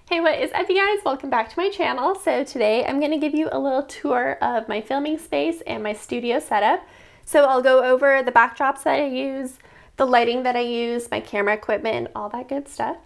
Hey, what is up, you guys? Welcome back to my channel. So today I'm going to give you a little tour of my filming space and my studio setup. So I'll go over the backdrops that I use, the lighting that I use, my camera equipment, all that good stuff.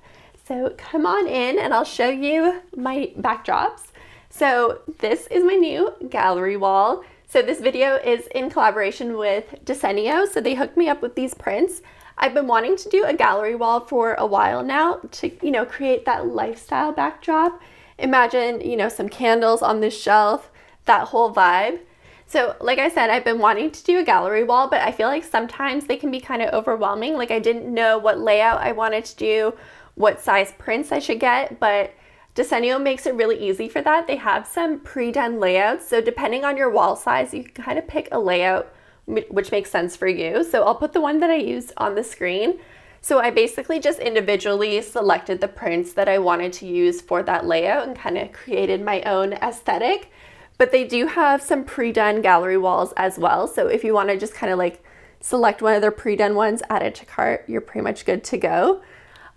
So come on in and I'll show you my backdrops. So this is my new gallery wall. So this video is in collaboration with Desenio. So they hooked me up with these prints. I've been wanting to do a gallery wall for a while now to, create that lifestyle backdrop. Imagine, some candles on this shelf, that whole vibe. So like I said, I've been wanting to do a gallery wall, but I feel like sometimes they can be kind of overwhelming. Like I didn't know what layout I wanted to do, what size prints I should get, but Desenio makes it really easy for that. They have some pre-done layouts. So depending on your wall size, you can kind of pick a layout which makes sense for you. So I'll put the one that I used on the screen. So I basically just individually selected the prints that I wanted to use for that layout and kind of created my own aesthetic. But they do have some pre-done gallery walls as well. So if you want to just kind of like select one of their pre-done ones, add it to cart, you're pretty much good to go.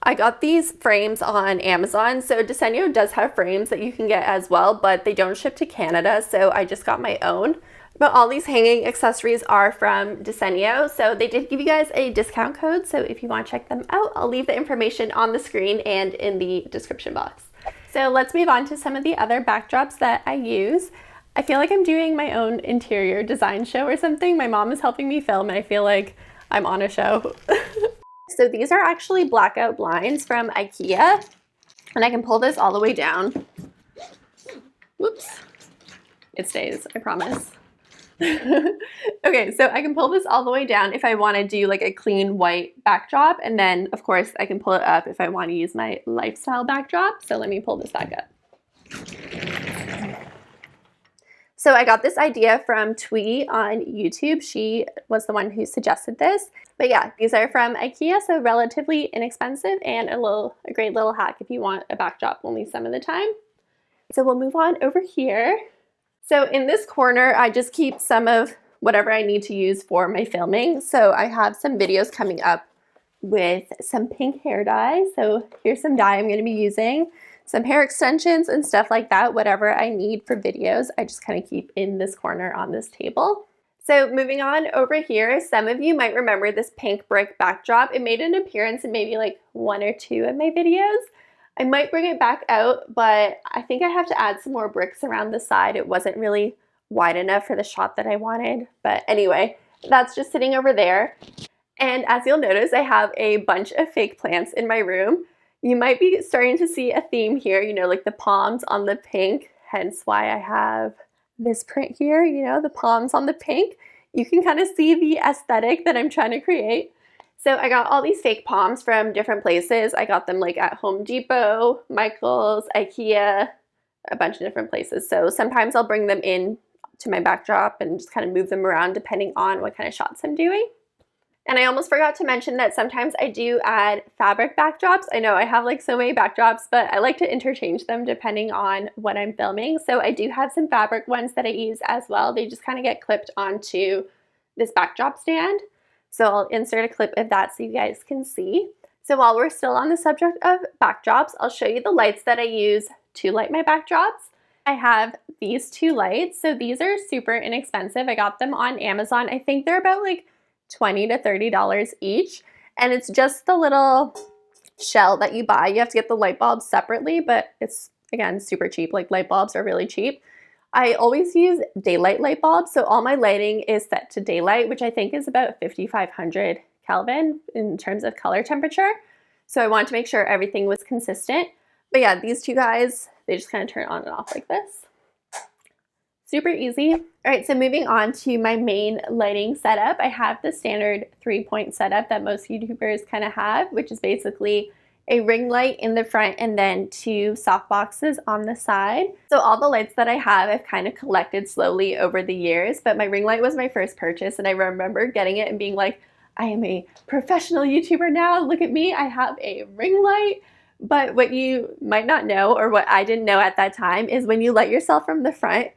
I got these frames on Amazon. So Desenio does have frames that you can get as well, but they don't ship to Canada. So I just got my own. But all these hanging accessories are from Desenio, so they did give you guys a discount code, so if you want to check them out, I'll leave the information on the screen and in the description box. So let's move on to some of the other backdrops that I use. I feel like I'm doing my own interior design show or something. My mom is helping me film and I feel like I'm on a show. So these are actually blackout blinds from IKEA, and I can pull this all the way down. Whoops, it stays, I promise. Okay, so I can pull this all the way down if I want to do like a clean white backdrop, and then of course I can pull it up if I want to use my lifestyle backdrop. So let me pull this back up. So I got this idea from Twee on YouTube. She was the one who suggested this. But yeah, these are from IKEA, so relatively inexpensive and a great little hack if you want a backdrop only some of the time. So we'll move on over here. So in this corner, I just keep some of whatever I need to use for my filming. So I have some videos coming up with some pink hair dye. So here's some dye I'm going to be using, some hair extensions and stuff like that. Whatever I need for videos, I just kind of keep in this corner on this table. So moving on over here, some of you might remember this pink brick backdrop. It made an appearance in maybe like one or two of my videos. I might bring it back out, but I think I have to add some more bricks around the side. It wasn't really wide enough for the shot that I wanted. But anyway, that's just sitting over there. And as you'll notice, I have a bunch of fake plants in my room. You might be starting to see a theme here, like the palms on the pink, hence why I have this print here, the palms on the pink. You can kind of see the aesthetic that I'm trying to create. So I got all these fake palms from different places. I got them like at Home Depot, Michael's, IKEA, a bunch of different places. So sometimes I'll bring them in to my backdrop and just kind of move them around depending on what kind of shots I'm doing. And I almost forgot to mention that sometimes I do add fabric backdrops. I know I have like so many backdrops, but I like to interchange them depending on what I'm filming. So I do have some fabric ones that I use as well. They just kind of get clipped onto this backdrop stand. So I'll insert a clip of that so you guys can see. So while we're still on the subject of backdrops, I'll show you the lights that I use to light my backdrops. I have these two lights. So these are super inexpensive. I got them on Amazon. I think they're about like $20 to $30 each. And it's just the little shell that you buy. You have to get the light bulbs separately, but it's, again, super cheap. Like light bulbs are really cheap. I always use daylight light bulbs, so all my lighting is set to daylight, which I think is about 5,500 Kelvin in terms of color temperature. So I wanted to make sure everything was consistent. But yeah, these two guys, they just kind of turn on and off like this. Super easy. All right, so moving on to my main lighting setup, I have the standard 3-point setup that most YouTubers kind of have, which is basically a ring light in the front and then two softboxes on the side. So all the lights that I have, I've kind of collected slowly over the years, but my ring light was my first purchase and I remember getting it and being like, I am a professional YouTuber now, look at me, I have a ring light. But what you might not know, or what I didn't know at that time, is when you light yourself from the front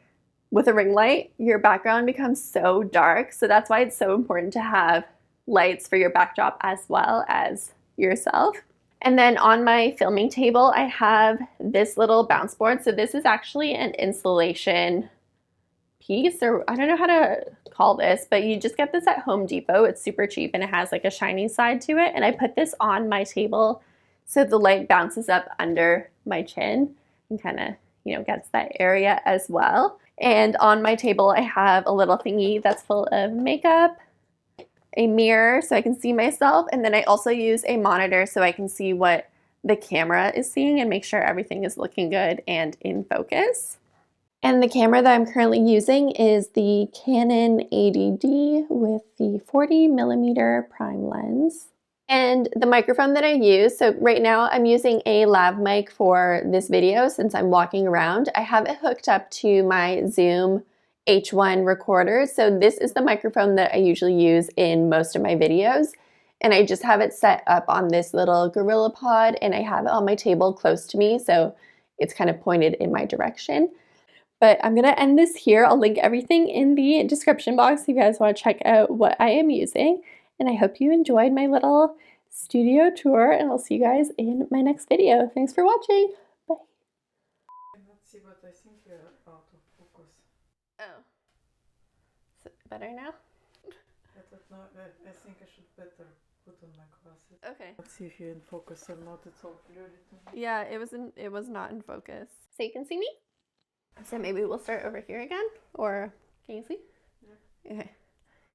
with a ring light, your background becomes so dark. So that's why it's so important to have lights for your backdrop as well as yourself. And then on my filming table, I have this little bounce board. So this is actually an installation piece, or I don't know how to call this, but you just get this at Home Depot. It's super cheap and it has like a shiny side to it. And I put this on my table so the light bounces up under my chin and kind of, you know, gets that area as well. And on my table, I have a little thingy that's full of makeup, a mirror so I can see myself, and then I also use a monitor so I can see what the camera is seeing and make sure everything is looking good and in focus. And the camera that I'm currently using is the Canon 80D with the 40mm prime lens. And the microphone that I use, so right now I'm using a lav mic for this video since I'm walking around. I have it hooked up to my Zoom H1 recorder. So this is the microphone that I usually use in most of my videos. And I just have it set up on this little Gorilla Pod and I have it on my table close to me. So it's kind of pointed in my direction. But I'm going to end this here. I'll link everything in the description box if you guys want to check out what I am using. And I hope you enjoyed my little studio tour, and I'll see you guys in my next video. Thanks for watching. Bye. Let's see, but I think you're out of focus. Oh. Is it better now? I don't know. I think I should better put on my glasses. Okay. Let's see if you're in focus or not. It's all blurry to me. Yeah, it was not in focus. So you can see me? So maybe we'll start over here again? Or can you see? Yeah. Okay.